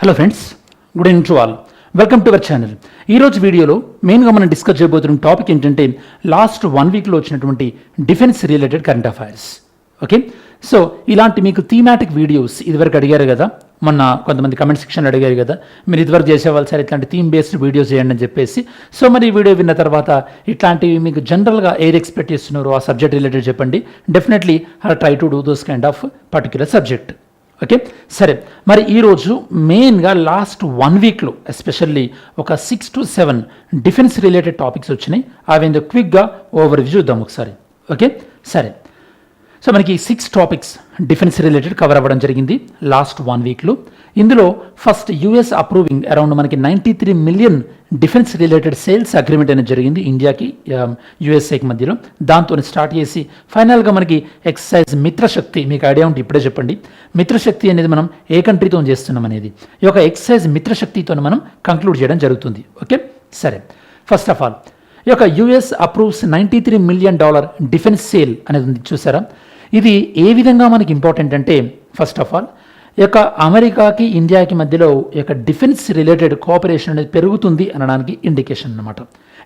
Hello friends, good evening to all. Welcome to our channel. ఈరోజు వీడియోలో మెయిన్గా మనం డిస్కస్ చేయబోతున్న టాపిక్ ఏంటంటే లాస్ట్ 1 వీక్లో వచ్చినటువంటి defence related current affairs. Okay, so ఇలాంటి మీకు థీమాటిక్ వీడియోస్ ఇదివరకు అడిగారు కదా, మొన్న కొంతమంది కమెంట్ సెక్షన్లో అడిగారు కదా, మీరు ఇదివరకు చేసేవాళ్ళు సార్ ఇట్లాంటి థీమ్ బేస్డ్ వీడియోస్ చేయండి అని చెప్పేసి. సో మరి ఈ వీడియో విన్న తర్వాత ఇట్లాంటివి మీకు జనరల్గా ఏది ఎక్స్పెక్ట్ చేస్తున్నారో ఆ సబ్జెక్ట్ రిలేటెడ్ చెప్పండి. Definitely I try to do those kind of particular subject. Okay, సరే. మరి ఈరోజు మెయిన్గా లాస్ట్ 1 వీక్లో ఎస్పెషల్లీ ఒక 6 to 7 డిఫెన్స్ రిలేటెడ్ టాపిక్స్ వచ్చినాయి. అవి ఎందుకు క్విక్గా ఓవర్వ్యూ చూద్దాం ఒకసారి. ఓకే, సరే. సో మనకి 6 టాపిక్స్ డిఫెన్స్ రిలేటెడ్ కవర్ అవ్వడం జరిగింది లాస్ట్ 1 వీక్లో. ఇందులో ఫస్ట్ యుఎస్ అప్రూవింగ్ అరౌండ్ మనకి 93 million defence related sales agreement అనేది జరిగింది ఇండియాకి యుఎస్ఏకి మధ్యలో. దాంతో స్టార్ట్ చేసి ఫైనల్గా మనకి ఎక్సర్సైజ్ మిత్రశక్తి, మీకు ఐడియా ఉంటే ఇప్పుడే చెప్పండి. మిత్రశక్తి అనేది మనం ఏ కంట్రీతో చేస్తున్నాం అనేది, ఈ యొక్క ఎక్సర్సైజ్ మిత్రశక్తితో మనం కంక్లూడ్ చేయడం జరుగుతుంది. ఓకే, సరే. ఫస్ట్ ఆఫ్ ఆల్ ఈ యొక్క US approves $93 million defence sale అనేది ఉంది చూసారా. ఇది ఏ విధంగా మనకి ఇంపార్టెంట్ అంటే, ఫస్ట్ ఆఫ్ ఆల్ ఈ యొక్క అమెరికాకి ఇండియాకి మధ్యలో ఈ యొక్క డిఫెన్స్ రిలేటెడ్ కోఆపరేషన్ అనేది పెరుగుతుంది అనడానికి ఇండికేషన్ అన్నమాట.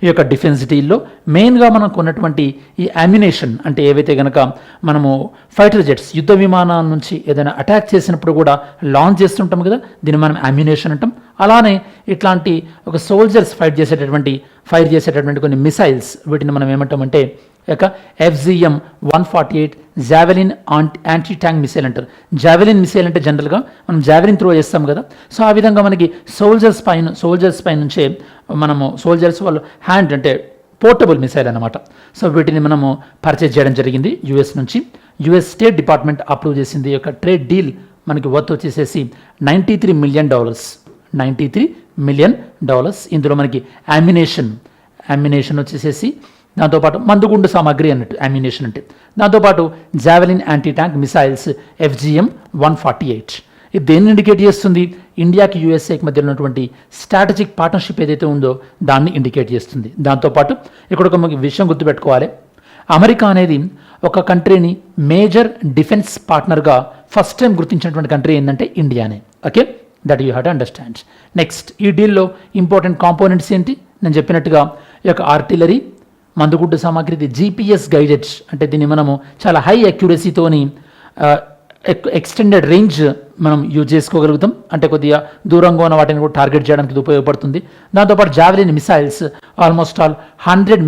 ఈ యొక్క డిఫెన్స్ డీల్లో మెయిన్గా మనకు ఉన్నటువంటి ఈ అమ్యునేషన్ అంటే ఏవైతే కనుక మనము ఫైటర్ జెట్స్ యుద్ధ విమానాల నుంచి ఏదైనా అటాక్ చేసినప్పుడు కూడా లాంచ్ చేస్తుంటాం కదా, దీన్ని మనం అమ్యునేషన్ అంటాం. అలానే ఇట్లాంటి ఒక సోల్జర్స్ ఫైర్ చేసేటటువంటి కొన్ని మిసైల్స్, వీటిని మనం ఏమంటామంటే యొక్క FGM 148 javelin anti tank missile అంటారు. జావెలిన్ మిసైల్ అంటే జనరల్గా మనం జావెలిన్ త్రో చేస్తాం కదా, సో ఆ విధంగా మనకి సోల్జర్స్ పై నుంచే మనము సోల్జర్స్ వాళ్ళు హ్యాండ్ అంటే పోర్టబుల్ మిసైల్ అనమాట. సో వీటిని మనము పర్చేజ్ చేయడం జరిగింది యుఎస్ నుంచి. యుఎస్ స్టేట్ డిపార్ట్మెంట్ అప్రూవ్ చేసింది. ఈ యొక్క ట్రేడ్ డీల్ మనకి వర్త్ వచ్చేసేసి $93 మిలియన్. $93 మిలియన్. ఇందులో మనకి అమ్యునేషన్ వచ్చేసేసి, దాంతోపాటు మందుగుండు సామాగ్రి అన్నట్టు అమ్యునేషన్ అంటే, దాంతోపాటు javelin anti tank missiles FGM 148. ఇది దేన్ని ఇండికేట్ చేస్తుంది? ఇండియాకి యుఎస్ఏకి మధ్య ఉన్నటువంటి స్ట్రాటజిక్ పార్ట్నర్షిప్ ఏదైతే ఉందో దాన్ని ఇండికేట్ చేస్తుంది. దాంతోపాటు ఇక్కడ ఒక విషయం గుర్తుపెట్టుకోవాలి, అమెరికా అనేది ఒక కంట్రీని మేజర్ డిఫెన్స్ పార్ట్నర్గా ఫస్ట్ టైం గుర్తించినటువంటి కంట్రీ ఏంటంటే ఇండియానే. Okay, that you have to understand. Next, ఈ డీల్లో ఇంపార్టెంట్ కాంపోనెంట్స్ ఏంటి? నేను చెప్పినట్టుగా ఈ యొక్క ఆర్టిలరీ, మందుగుడ్డు సామాగ్రి, ఇది GPS గైడెడ్ అంటే దీన్ని మనము చాలా హై అక్యురసీతోని ఎక్స్టెండెడ్ రేంజ్ మనం యూజ్ చేసుకోగలుగుతాం. అంటే కొద్దిగా దూరంగా ఉన్న వాటిని కూడా టార్గెట్ చేయడానికి ఇది ఉపయోగపడుతుంది. దాంతోపాటు జావెలిన్ మిసైల్స్ ఆల్మోస్ట్ ఆల్ 100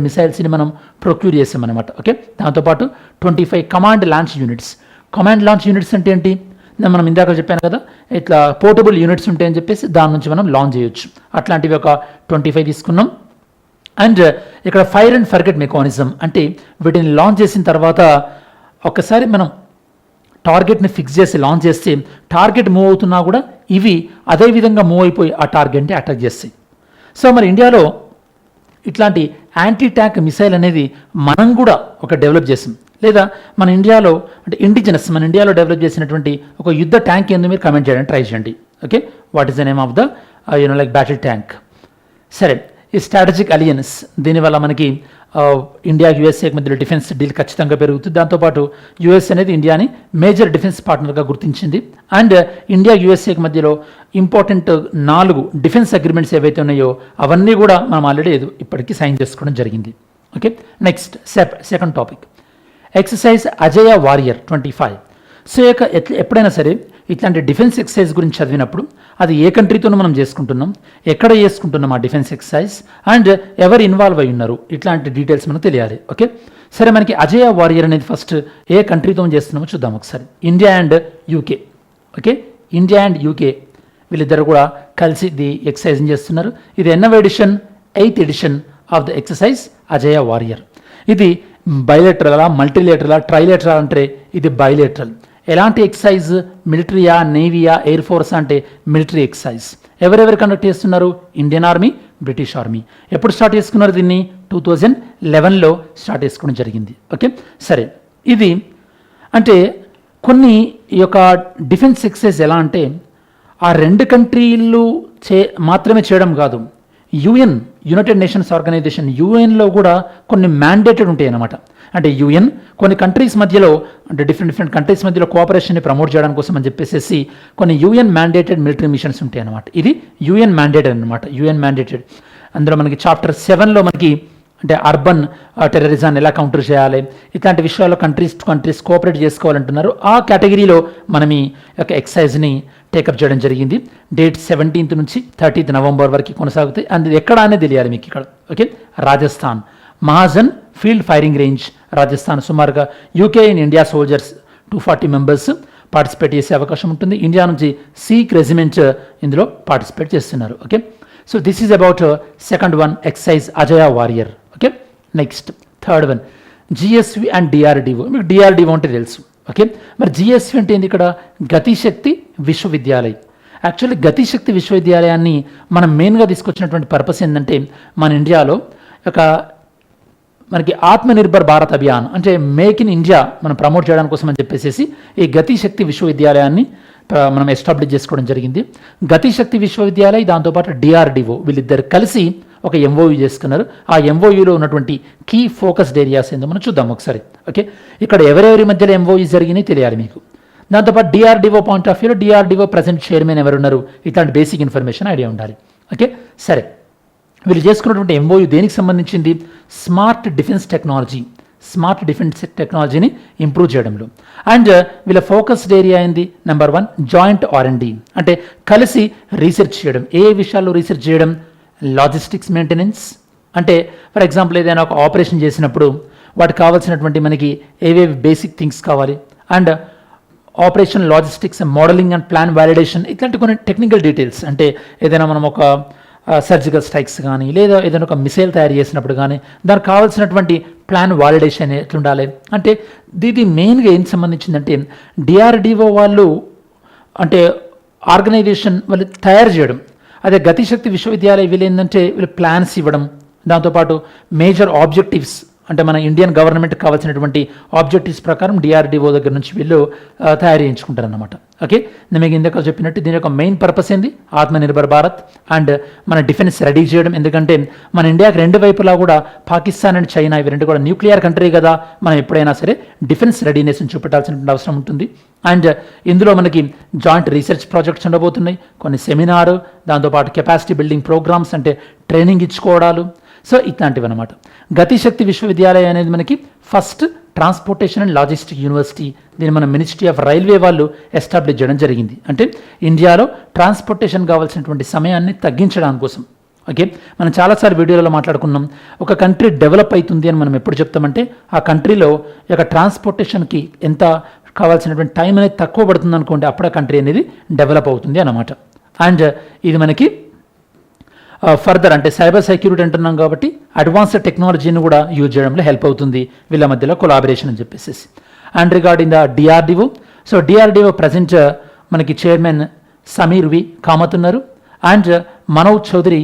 మిసైల్స్ని మనం ప్రొక్యూర్ చేసామన్నమాట. ఓకే, దాంతోపాటు 25 కమాండ్ లాంచ్ యూనిట్స్ అంటే ఏంటి? మనం ఇందాక చెప్పాను కదా, ఇట్లా పోర్టబుల్ యూనిట్స్ ఉంటాయని చెప్పేసి దాని నుంచి మనం లాంచ్ చేయొచ్చు. అట్లాంటివి ఒక 25 తీసుకున్నాం. అండ్ ఇక్కడ ఫైర్ అండ్ ఫర్గెట్ మెకానిజం అంటే వీటిని లాంచ్ చేసిన తర్వాత ఒక్కసారి మనం టార్గెట్ని ఫిక్స్ చేసి లాంచ్ చేస్తే టార్గెట్ మూవ్ అవుతున్నా కూడా ఇవి అదే విధంగా మూవ్ అయిపోయి ఆ టార్గెట్ని అటాక్ చేస్తాయి. సో మరి ఇండియాలో ఇట్లాంటి యాంటీ ట్యాంక్ మిసైల్ అనేది మనం కూడా ఒక డెవలప్ చేసాం, లేదా మన ఇండియాలో అంటే మన ఇండియాలో డెవలప్ చేసినటువంటి ఒక యుద్ధ ట్యాంక్ ఏందో మీరు కమెంట్ చేయడానికి ట్రై చేయండి. Okay, what is the name of the like battle tank. సరే, ఈ స్ట్రాటజిక్ అలియన్స్, దీనివల్ల మనకి ఇండియా యుఎస్ఏకి మధ్యలో డిఫెన్స్ డీల్ ఖచ్చితంగా పెరుగుతుంది. దాంతోపాటు యుఎస్ అనేది ఇండియాని మేజర్ డిఫెన్స్ పార్ట్నర్గా గుర్తించింది. అండ్ ఇండియా యుఎస్ఏకి మధ్యలో ఇంపార్టెంట్ 4 డిఫెన్స్ అగ్రిమెంట్స్ ఏవైతే ఉన్నాయో అవన్నీ కూడా మనం ఆల్రెడీ ఇప్పటికీ సైన్ చేసుకోవడం జరిగింది. Okay, next second topic, exercise Ajeya warrior 25. So ఎప్పుడైనా సరే ఇట్లాంటి డిఫెన్స్ ఎక్సర్సైజ్ గురించి చదివినప్పుడు అది ఏ కంట్రీతోనూ మనం చేసుకుంటున్నాం, ఎక్కడ చేసుకుంటున్నాం ఆ డిఫెన్స్ ఎక్సర్సైజ్, అండ్ ఎవరు ఇన్వాల్వ్ అయి ఉన్నారు, ఇట్లాంటి డీటెయిల్స్ మనకు తెలియాలి. ఓకే, సరే. మనకి అజయ వారియర్ అనేది ఫస్ట్ ఏ కంట్రీతో చేస్తున్నామో చూద్దాం ఒకసారి. India and UK. Okay, India and UK వీళ్ళిద్దరు కూడా కలిసి ది ఎక్సర్సైజ్ చేస్తున్నారు. ఇది ఎన్నవ edition? 8th edition of the exercise Ajeya warrior. ఇది బైలేటరలా, మల్టీలేటరలా, ట్రైలేటరల్ అంటే ఇది బైలేటరల్. ఎలాంటి ఎక్సర్సైజ్? మిలిటరీయా, నేవీయా, ఎయిర్ ఫోర్స్ అంటే మిలిటరీ ఎక్సర్సైజ్. ఎవరెవరు కండక్ట్ చేస్తున్నారు? Indian army, British army. ఎప్పుడు స్టార్ట్ చేసుకున్నారు దీన్ని? 2011లో స్టార్ట్ చేసుకోవడం జరిగింది. ఓకే, సరే. ఇది అంటే కొన్ని ఈ యొక్క డిఫెన్స్ ఎక్సర్సైజ్ ఎలా అంటే ఆ 2 కంట్రీలు మాత్రమే చేయడం కాదు, యుఎన్, యునైటెడ్ నేషన్స్ ఆర్గనైజేషన్, యుఎన్లో కూడా కొన్ని మ్యాండేటెడ్ ఉంటాయి అన్నమాట. అంటే యుఎన్ కొన్ని కంట్రీస్ మధ్యలో, అంటే డిఫరెంట్ కంట్రీస్ మధ్యలో కోఆపరేషన్ని ప్రమోట్ చేయడం కోసం అని చెప్పేసి కొన్ని యుఎన్ మ్యాండేటెడ్ మిలిటరీ మిషన్స్ ఉంటాయి అన్నమాట. ఇది యుఎన్ మ్యాండేటెడ్ అనమాట. యుఎన్ మ్యాండేటెడ్ అందులో మనకి చాప్టర్ 7లో మనకి అంటే అర్బన్ టెర్రరిజాన్ని ఎలా కౌంటర్ చేయాలి, ఇట్లాంటి విషయాల్లో కంట్రీస్ టు కంట్రీస్ కోఆపరేట్ చేసుకోవాలంటున్నారు. ఆ కేటగిరీలో మనం ఈ యొక్క ఎక్సైజ్ని టేకప్ చేయడం జరిగింది. డేట్ 17 నుంచి 30 నవంబర్ వరకు కొనసాగుతాయి. అండ్ ఎక్కడ అనేది తెలియాలి మీకు ఇక్కడ. Okay, Rajasthan Mahajan field firing range, Rajasthan. సుమారుగా UK and India soldiers 240 members participate చేసే అవకాశం ఉంటుంది. ఇండియా నుంచి సీక్ రెజిమెంట్ ఇందులో పార్టిసిపేట్ చేస్తున్నారు. Okay, so this is about second one, exercise Ajeya warrior. Okay, next third one GSV and DRDO. మీకు డిఆర్డిఓ అంటే తెలుసు. ఓకే, మరి జిఎస్వి అంటే ఏంటి? ఇక్కడ గతిశక్తి విశ్వవిద్యాలయం. యాక్చువల్లీ గతిశక్తి విశ్వవిద్యాలయాన్ని మనం మెయిన్గా తీసుకొచ్చినటువంటి పర్పస్ ఏంటంటే, మన ఇండియాలో ఒక మనకి ఆత్మనిర్భర్ భారత్ అభియాన్ అంటే మేక్ ఇన్ ఇండియా మనం ప్రమోట్ చేయడానికి కోసం అని చెప్పేసి ఈ గతిశక్తి విశ్వవిద్యాలయాన్ని మనం ఎస్టాబ్లిష్ చేసుకోవడం జరిగింది. గతిశక్తి విశ్వవిద్యాలయం దాంతోపాటు డిఆర్డిఓ వీళ్ళిద్దరు కలిసి ఒక ఎంఓయూ చేసుకున్నారు. ఆ ఎంఓయూలో ఉన్నటువంటి కీ ఫోకస్డ్ ఏరియాస్ ఏందో మనం చూద్దాం ఒకసారి. ఓకే, ఇక్కడ ఎవరెవరి మధ్యలో ఎంఓయూ జరిగినాయి తెలియాలి మీకు. దాంతోపాటు డిఆర్డిఓ పాయింట్ ఆఫ్ వ్యూలో డిఆర్డిఓ ప్రజెంట్ చైర్మన్ ఎవరున్నారు, ఇట్లాంటి బేసిక్ ఇన్ఫర్మేషన్ ఐడియా ఉండాలి. ఓకే, సరే, వీళ్ళు చేసుకున్నటువంటి ఎంఓయూ దేనికి సంబంధించింది? స్మార్ట్ డిఫెన్స్ టెక్నాలజీని ఇంప్రూవ్ చేయడంలో. అండ్ వీళ్ళ ఫోకస్డ్ ఏరియా ఏంది? నెంబర్ 1 జాయింట్ R&D అంటే కలిసి రీసెర్చ్ చేయడం. ఏ విషయాల్లో రీసెర్చ్ చేయడం? లాజిస్టిక్స్ మెయింటెనెన్స్, అంటే ఫర్ ఎగ్జాంపుల్ ఏదైనా ఒక ఆపరేషన్ చేసినప్పుడు వాటికి కావాల్సినటువంటి మనకి ఏవేవి బేసిక్ థింగ్స్ కావాలి, and operation logistics modelling and plan validation, ఇట్లాంటి కొన్ని టెక్నికల్ డీటెయిల్స్. అంటే ఏదైనా మనం ఒక సర్జికల్ స్ట్రైక్స్ కానీ లేదా ఏదైనా ఒక మిసైల్ తయారు చేసినప్పుడు కానీ దానికి కావాల్సినటువంటి ప్లాన్ వాలిడేషన్ ఎట్లుండాలి అంటే ఇది మెయిన్గా ఏం సంబంధించిందంటే డిఆర్డిఓ వాళ్ళు అంటే ఆర్గనైజేషన్ వాళ్ళు తయారు చేయడం. అదే గతిశక్తి విశ్వవిద్యాలయం వీళ్ళు ఏంటంటే వీళ్ళు ప్లాన్స్ ఇవ్వడం, దాంతోపాటు మేజర్ ఆబ్జెక్టివ్స్ అంటే మన ఇండియన్ గవర్నమెంట్కి కావాల్సినటువంటి ఆబ్జెక్టివ్స్ ప్రకారం డిఆర్డిఓ దగ్గర నుంచి వీళ్ళు తయారు చేయించుకుంటారు అన్నమాట. ఓకే, నేను మీకు ఇందాక చెప్పినట్టు దీని యొక్క మెయిన్ పర్పస్ ఏంది? ఆత్మనిర్భర్ భారత్ అండ్ మన డిఫెన్స్ రెడీ చేయడం. ఎందుకంటే మన ఇండియాకి రెండు వైపులా కూడా పాకిస్తాన్ అండ్ చైనా ఇవి రెండు కూడా న్యూక్లియర్ కంట్రీ కదా, మనం ఎప్పుడైనా సరే డిఫెన్స్ రెడీనెస్ని చూపెట్టాల్సిన అవసరం ఉంటుంది. అండ్ ఇందులో మనకి జాయింట్ రీసెర్చ్ ప్రాజెక్ట్స్ ఉండబోతున్నాయి, కొన్ని సెమినారు, దాంతోపాటు కెపాసిటీ బిల్డింగ్ ప్రోగ్రామ్స్ అంటే ట్రైనింగ్ ఇచ్చుకోవడాలు. సో ఇట్లాంటివి అనమాట. గతిశక్తి విశ్వవిద్యాలయం అనేది మనకి first transportation and logistic university. దీన్ని మన మినిస్ట్రీ ఆఫ్ రైల్వే వాళ్ళు ఎస్టాబ్లిష్ చేయడం జరిగింది. అంటే ఇండియాలో ట్రాన్స్పోర్టేషన్ కావాల్సినటువంటి సమయాన్ని తగ్గించడానికి కోసం. ఓకే, మనం చాలాసార్లు వీడియోలో మాట్లాడుకున్నాం, ఒక కంట్రీ డెవలప్ అవుతుంది అని మనం ఎప్పుడు చెప్తామంటే ఆ కంట్రీలో ఈ యొక్క ట్రాన్స్పోర్టేషన్కి ఎంత కావాల్సినటువంటి టైం అనేది తక్కువ పడుతుంది అనుకోండి, అప్పుడు ఆ కంట్రీ అనేది డెవలప్ అవుతుంది అన్నమాట. అండ్ ఇది మనకి ఫర్దర్ అంటే సైబర్ సెక్యూరిటీ అంటున్నాం కాబట్టి అడ్వాన్స్డ్ టెక్నాలజీని కూడా యూజ్ చేయడంలో హెల్ప్ అవుతుంది వీళ్ళ మధ్యలో కొలాబరేషన్ అని చెప్పేసి. And regarding the DRDO, so DRDO present మనకి చైర్మన్ సమీర్ వి కామత్ ఉన్నారు. అండ్ మనోజ్ చౌదరి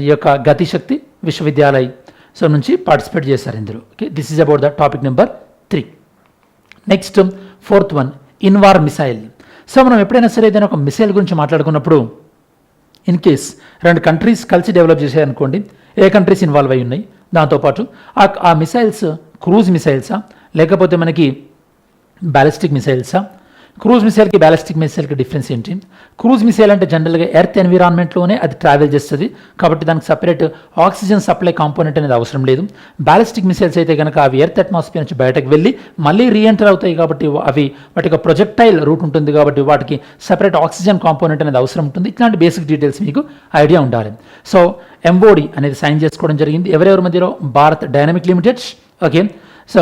ఈ యొక్క గతిశక్తి విశ్వవిద్యాలయం సో నుంచి పార్టిసిపేట్ చేశారు ఇందులో. Okay, this is about the topic number 3. Next fourth one, Invar missile. సో మనం ఎప్పుడైనా సరే ఏదైనా ఒక మిసైల్ గురించి మాట్లాడుకున్నప్పుడు ఇన్ కేస్ రెండు కంట్రీస్ కలిసి డెవలప్ చేశాయనుకోండి, ఏ కంట్రీస్ ఇన్వాల్వ్ అయి ఉన్నాయి, దాంతోపాటు ఆ మిసైల్స్ క్రూజ్ మిసైల్సా లేకపోతే మనకి బ్యాలిస్టిక్ మిసైల్సా? క్రూజ్ మిసైల్కి బ్యాలిస్టిక్ మిసైల్కి డిఫరెన్స్ ఏంటి? క్రూజ్ మిసైల్ అంటే జనరల్గా ఎర్త్ ఎన్విరాన్మెంట్లోనే అది ట్రావెల్ చేస్తుంది కాబట్టి దానికి సపరేట్ ఆక్సిజన్ సప్లై కాంపోనెంట్ అనేది అవసరం లేదు. బ్యాలిస్టిక్ మిసైల్స్ అయితే కనుక అవి ఎర్త్ అట్మాస్ఫియర్ నుంచి బయటకు వెళ్ళి మళ్ళీ రీఎంటర్ అవుతాయి కాబట్టి అవి వాటికి ప్రొజెక్టైల్ రూట్ ఉంటుంది కాబట్టి వాటికి సపరేట్ ఆక్సిజన్ కాంపోనెంట్ అనేది అవసరం ఉంటుంది. ఇట్లాంటి బేసిక్ డీటెయిల్స్ మీకు ఐడియా ఉండాలి. సో ఎంఓడి అనేది సైన్ చేసుకోవడం జరిగింది. ఎవరెవరి మధ్యలో? Bharat dynamic limited. ఓకే, సో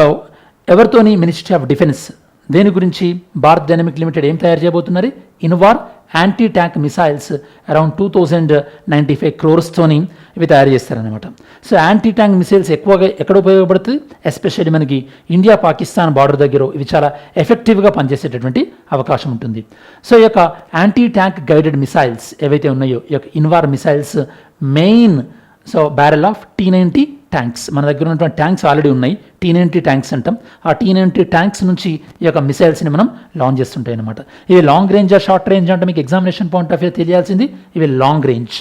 ఎవరితోని? Ministry of defence. దేని గురించి? భారత్ డైనమిక్ లిమిటెడ్ ఏం తయారు చేయబోతున్నారు? Invar anti tank missiles around 2095 crores-తోని ఇవి తయారు చేస్తారనమాట. సో యాంటీ ట్యాంక్ మిసైల్స్ ఎక్కువగా ఎక్కడ ఉపయోగపడుతుంది? ఎస్పెషల్లీ మనకి ఇండియా పాకిస్తాన్ బార్డర్ దగ్గర ఇవి చాలా ఎఫెక్టివ్గా పనిచేసేటటువంటి అవకాశం ఉంటుంది. సో ఈ యొక్క యాంటీ ట్యాంక్ గైడెడ్ మిసైల్స్ ఏవైతే ఉన్నాయో ఈ యొక్క Invar missiles main so barrel of T90 tanks. మన దగ్గర ఉన్నటువంటి ట్యాంక్స్ ఆల్రెడీ ఉన్నాయి, T90 ట్యాంక్స్ అంటాం. ఆ T90 ట్యాంక్స్ నుంచి ఈ యొక్క మిసైల్స్ని మనం లాంచ్ చేస్తుంటాయి అనమాట. ఇవి లాంగ్ రేంజ్ షార్ట్ రేంజ్ అంటే మీకు ఎగ్జామినేషన్ పాయింట్ ఆఫ్ వ్యూ తెలియాల్సింది. ఇవి long range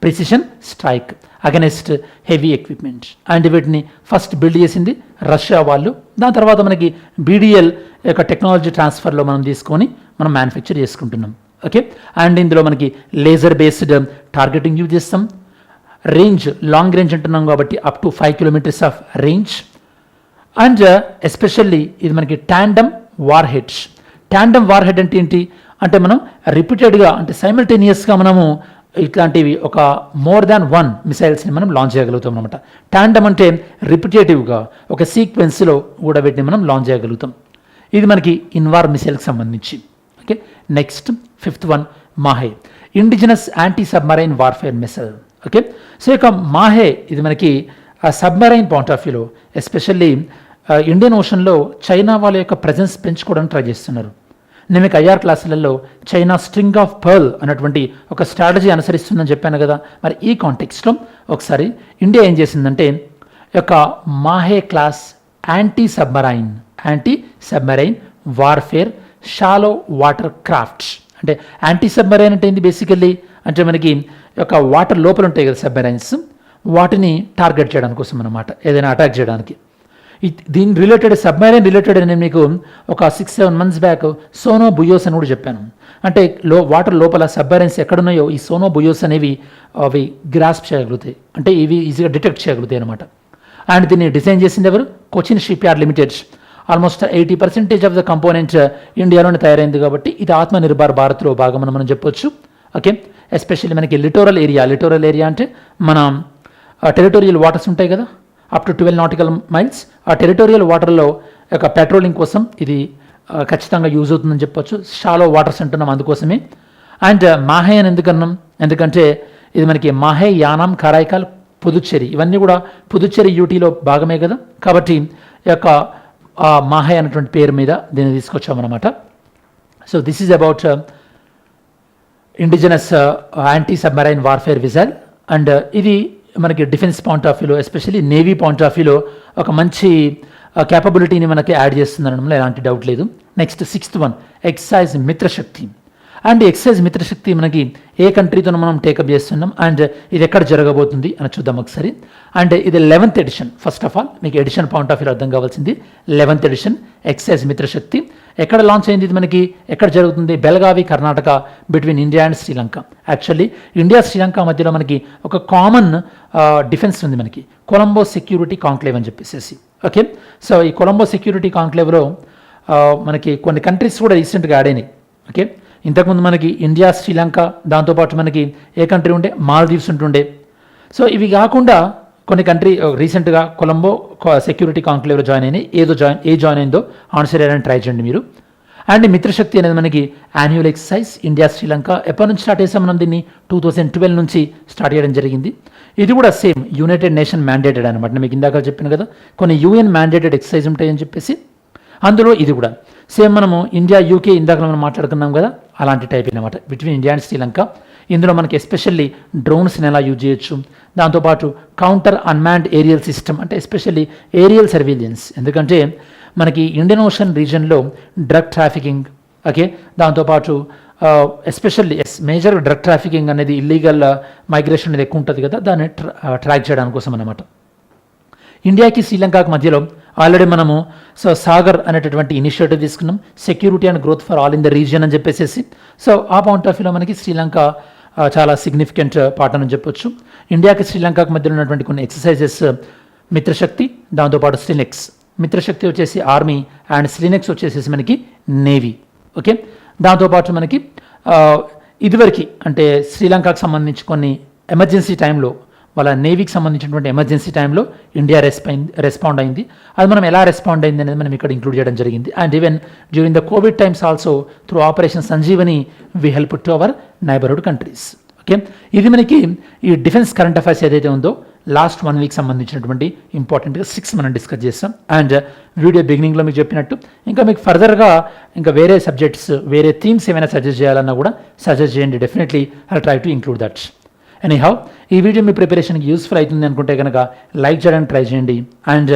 precision strike against heavy equipment. And వీటిని ఫస్ట్ బిల్డ్ చేసింది రష్యా వాళ్ళు. దాని తర్వాత మనకి BDL యొక్క టెక్నాలజీ ట్రాన్స్ఫర్లో మనం తీసుకొని మనం మ్యానుఫ్యాక్చర్ చేసుకుంటున్నాం. ఓకే, అండ్ ఇందులో మనకి లేజర్ బేస్డ్ టార్గెటింగ్ యూజ్ చేస్తాం. రేంజ్ లాంగ్ రేంజ్ అంటున్నాం కాబట్టి up to 5 kilometers of range. And especially ఇది మనకి tandem war heads. Tandem war head అంటే ఏంటి అంటే మనం రిపీటెడ్గా అంటే సైమల్టేనియస్గా మనము ఇట్లాంటివి ఒక మోర్ దాన్ 1 మిసైల్స్ని మనం లాంచ్ చేయగలుగుతాం అనమాట. ట్యాండమ్ అంటే రిపిటేటివ్గా ఒక సీక్వెన్స్లో కూడా వీటిని మనం లాంచ్ చేయగలుగుతాం. ఇది మనకి ఇన్వార్ మిసైల్కి సంబంధించి. Okay, next 5th one Mahe indigenous anti submarine warfare missile. Okay, so ఇక మాహే ఇది మనకి సబ్మరైన్ పాయింట్ ఆఫ్ వ్యూలో ఎస్పెషల్లీ ఇండియన్ ఓషన్లో చైనా వాళ్ళ యొక్క ప్రెజెన్స్ పెంచుకోవడానికి ట్రై చేస్తున్నారు. నేను మీకు IR క్లాసులలో చైనా స్ట్రింగ్ ఆఫ్ పర్ల్ అన్నటువంటి ఒక స్ట్రాటజీ అనుసరిస్తుందని చెప్పాను కదా. మరి ఈ కాంటెక్స్ట్లో ఒకసారి ఇండియా ఏం చేసిందంటే యొక్క Mahe class anti submarine warfare shallow water crafts. అంటే యాంటీ సబ్మరైన్ అంటే ఏంటి బేసికల్లీ అంటే మనకి యొక్క వాటర్ లోపల ఉంటాయి కదా సబ్మరైన్స్, వాటిని టార్గెట్ చేయడానికి కోసం అన్నమాట, ఏదైనా అటాక్ చేయడానికి. దీని రిలేటెడ్ సబ్మెరైన్ రిలేటెడ్ నేను మీకు ఒక 6-7 months బ్యాక్ సోనో బుయోస్ అని కూడా చెప్పాను. అంటే వాటర్ లోపల సబ్మెరైన్స్ ఎక్కడున్నాయో ఈ సోనో బుయోస్ అనేవి అవి గ్రాస్ప్ చేయగలుగుతాయి, అంటే ఇవి ఈజీగా డిటెక్ట్ చేయగలుగుతాయి అనమాట. అండ్ దీన్ని డిజైన్ చేసింది ఎవరు? Cochin ship yard limited. Almost 80% of the component ఇండియాలోనే తయారైంది కాబట్టి ఇది ఆత్మనిర్భర్ భారత్లో భాగం అని మనం చెప్పొచ్చు. ఓకే, ఎస్పెషల్లీ మనకి లిటోరల్ ఏరియా అంటే మన టెరిటోరియల్ వాటర్స్ ఉంటాయి కదా, అప్ టు 12 nautical miles. ఆ టెరిటోరియల్ వాటర్లో యొక్క పెట్రోలింగ్ కోసం ఇది ఖచ్చితంగా యూజ్ అవుతుందని చెప్పొచ్చు. షాలో వాటర్స్ అంటున్నాం అందుకోసమే. అండ్ మాహే అని ఎందుకన్నాం? ఎందుకంటే ఇది మనకి మాహే, యానాం, కరైకాల్, పుదుచ్చేరి ఇవన్నీ కూడా పుదుచ్చేరి యూటీలో భాగమే కదా, కాబట్టి ఈ యొక్క మాహే అనేటువంటి పేరు మీద దీన్ని తీసుకొచ్చామన్నమాట. So this is about indigenous anti submarine warfare missile. And ఇది మనకి డిఫెన్స్ పాయింట్ ఆఫ్ వ్యూలో ఎస్పెషల్లీ నేవీ పాయింట్ ఆఫ్ వ్యూలో ఒక మంచి క్యాపబిలిటీని మనకి యాడ్ చేస్తుందనడంలో ఎలాంటి డౌట్ లేదు. Next 6th one exercise Mitra Shakti. And exercise Mitra Shakti మనకి ఏ కంట్రీతో మనం టేకప్ చేస్తున్నాం అండ్ ఇది ఎక్కడ జరగబోతుంది అని చూద్దాం ఒకసారి. అండ్ ఇది 11th edition. First of all మీకు ఎడిషన్ పాయింట్ ఆఫ్ వ్యూ అర్థం కావాల్సింది 11th edition ఎక్సైజ్ మిత్రశక్తి. ఎక్కడ లాంచ్ అయింది ఇది మనకి, ఎక్కడ జరుగుతుంది? Belagavi, Karnataka, between India and Sri Lanka. Actually India Sri Lanka మధ్యలో మనకి ఒక కామన్ డిఫెన్స్ ఉంది మనకి, కొలంబో సెక్యూరిటీ కాంక్లేవ్ అని చెప్పేసి. ఓకే, సో ఈ కొలంబో సెక్యూరిటీ కాంక్లేవ్లో మనకి కొన్ని కంట్రీస్ కూడా రీసెంట్గా యాడ్ అయినాయి. ఓకే, ఇంతకుముందు మనకి ఇండియా, శ్రీలంక, దాంతోపాటు మనకి ఏ కంట్రీ ఉండే? మాల్దీవ్స్ ఉంటుండే. సో ఇవి కాకుండా కొన్ని కంట్రీ రీసెంట్గా కొలంబో సెక్యూరిటీ కాంక్లేవ్లో జాయిన్ అయినాయి. ఏ జాయిన్ అయిందో ఆన్సర్ చేయడానికి ట్రై చేయండి మీరు. అండ్ మిత్రశక్తి అనేది మనకి యాన్యువల్ ఎక్సర్సైజ్ ఇండియా శ్రీలంక. ఎప్పటి నుంచి స్టార్ట్ చేసాం మనం దీన్ని? 2012 నుంచి స్టార్ట్ చేయడం జరిగింది. ఇది కూడా సేమ్ యునైటెడ్ నేషన్ మ్యాండేటెడ్ అనమాట. మీకు ఇందాక చెప్పాను కదా కొన్ని UN మ్యాండేటెడ్ ఎక్సర్సైజ్ ఉంటాయని చెప్పేసి, అందులో ఇది కూడా సేమ్ మనము ఇండియా UK ఇందాక మనం మాట్లాడుకున్నాం కదా అలాంటి టైప్ అనమాట బిట్వీన్ ఇండియా అండ్ శ్రీలంక. ఇందులో మనకి ఎస్పెషల్లీ డ్రోన్స్ని ఎలా యూజ్ చేయొచ్చు, దాంతోపాటు కౌంటర్ అన్మాన్డ్ ఏరియల్ సిస్టమ్ అంటే ఎస్పెషల్లీ ఏరియల్ సర్వేలియన్స్. ఎందుకంటే మనకి ఇండియన్ ఓషన్ రీజన్లో డ్రగ్ ట్రాఫికింగ్, ఓకే, దాంతోపాటు ఎస్పెషల్లీ మేజర్ డ్రగ్ ట్రాఫికింగ్ అనేది ఇల్లీగల్ మైగ్రేషన్ అనేది ఎక్కువ ఉంటుంది కదా, దాన్ని ట్రాక్ చేయడానికి కోసం అన్నమాట. ఇండియాకి శ్రీలంకకి మధ్యలో ఆల్రెడీ మనము సాగర్ అనేటటువంటి ఇనిషియేటివ్ తీసుకున్నాం, security and growth for all in the region అని చెప్పేసి. సో ఆ పాయింట్ ఆఫ్ వ్యూలో మనకి శ్రీలంక చాలా సిగ్నిఫికెంట్ పార్ట్ అని చెప్పొచ్చు. ఇండియాకి శ్రీలంకకి మధ్యలో ఉన్నటువంటి కొన్ని ఎక్సర్సైజెస్ మిత్రశక్తి, దాంతోపాటు స్లినెక్స్. మిత్రశక్తి వచ్చేసి ఆర్మీ అండ్ స్లినెక్స్ వచ్చేసి మనకి నేవీ. ఓకే, దాంతోపాటు మనకి ఇదివరకు అంటే శ్రీలంకకు సంబంధించి కొన్ని ఎమర్జెన్సీ టైంలో వాళ్ళ నేవీకి సంబంధించినటువంటి ఎమర్జెన్సీ టైంలో ఇండియా రెస్పాండ్ అయింది. అది మనం ఎలా రెస్పాండ్ అయింది అనేది మనం ఇక్కడ ఇంక్లూడ్ చేయడం జరిగింది. And even during the Covid times also through operation Sanjeevani we help to our neighbourhood countries. Okay, ఇది మనకి ఈ డిఫెన్స్ కరెంట్ అఫైర్స్ ఏదైతే ఉందో లాస్ట్ 1 week సంబంధించినటువంటి ఇంపార్టెంట్గా 6 మనం డిస్కస్ చేస్తాం. అండ్ వీడియో బిగినింగ్లో మీకు చెప్పినట్టు ఇంకా మీకు ఫర్దర్గా ఇంకా వేరే సబ్జెక్ట్స్, వేరే థీమ్స్ ఏమైనా సజెస్ట్ చేయాలన్నా కూడా సజెస్ట్ చేయండి. Definitely I try to include that. Anyhow ఈ వీడియో మీ ప్రిపరేషన్కి యూస్ఫుల్ అవుతుంది అనుకుంటే కనుక లైక్ చేయడానికి ట్రై చేయండి. అండ్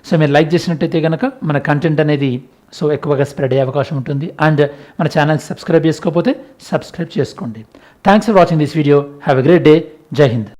సో మీరు లైక్ చేసినట్టయితే కనుక మన కంటెంట్ అనేది సో ఎక్కువగా స్ప్రెడ్ అయ్యే అవకాశం ఉంటుంది. అండ్ మన ఛానల్కి సబ్స్క్రైబ్ చేసుకోకపోతే సబ్స్క్రైబ్ చేసుకోండి. Thanks for watching this video. Have a great day. జై హింద్.